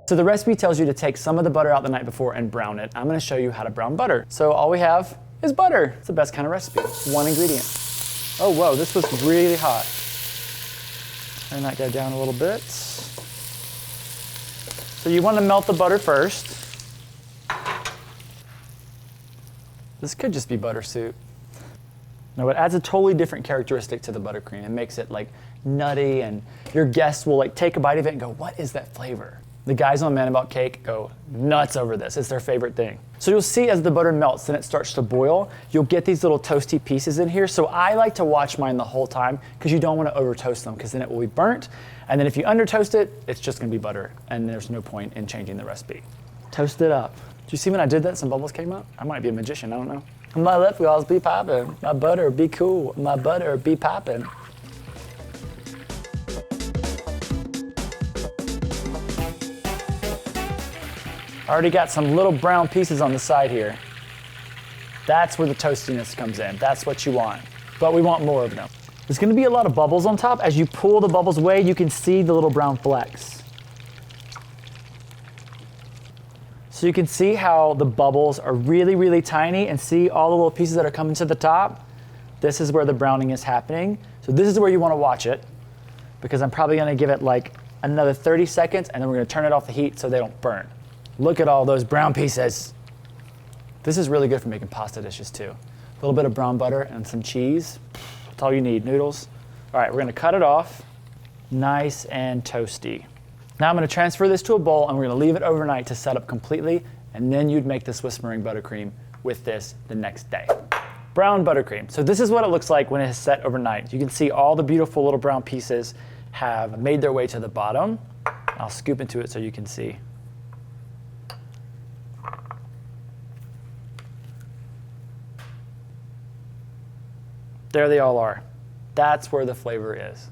So the recipe tells you to take some of the butter out the night before and brown it. I'm gonna show you how to brown butter. So all we have is butter. It's the best kind of recipe, one ingredient. Oh, whoa, this was really hot. Turn that guy down a little bit. So you wanna melt the butter first. This could just be butter soup. Now it adds a totally different characteristic to the buttercream. It makes it like nutty, and your guests will like take a bite of it and go, what is that flavor? The guys on Man About Cake go nuts over this. It's their favorite thing. So you'll see as the butter melts and it starts to boil, you'll get these little toasty pieces in here. So I like to watch mine the whole time because you don't want to over toast them because then it will be burnt. And then if you under toast it, it's just gonna be butter and there's no point in changing the recipe. Toast it up. Did you see when I did that, some bubbles came up? I might be a magician, I don't know. My lip gloss be poppin', my butter be cool, my butter be poppin'. Already got some little brown pieces on the side here. That's where the toastiness comes in. That's what you want, but we want more of them. There's gonna be a lot of bubbles on top. As you pull the bubbles away, you can see the little brown flecks. So you can see how the bubbles are really, really tiny, and see all the little pieces that are coming to the top. This is where the browning is happening. So this is where you wanna watch it, because I'm probably gonna give it like another 30 seconds, and then we're gonna turn it off the heat so they don't burn. Look at all those brown pieces. This is really good for making pasta dishes too. A little bit of brown butter and some cheese. That's all you need, noodles. All right, we're gonna cut it off. Nice and toasty. Now I'm gonna transfer this to a bowl and we're gonna leave it overnight to set up completely, and then you'd make the Swiss meringue buttercream with this the next day. Brown buttercream. So this is what it looks like when it is set overnight. You can see all the beautiful little brown pieces have made their way to the bottom. I'll scoop into it so you can see. There they all are. That's where the flavor is.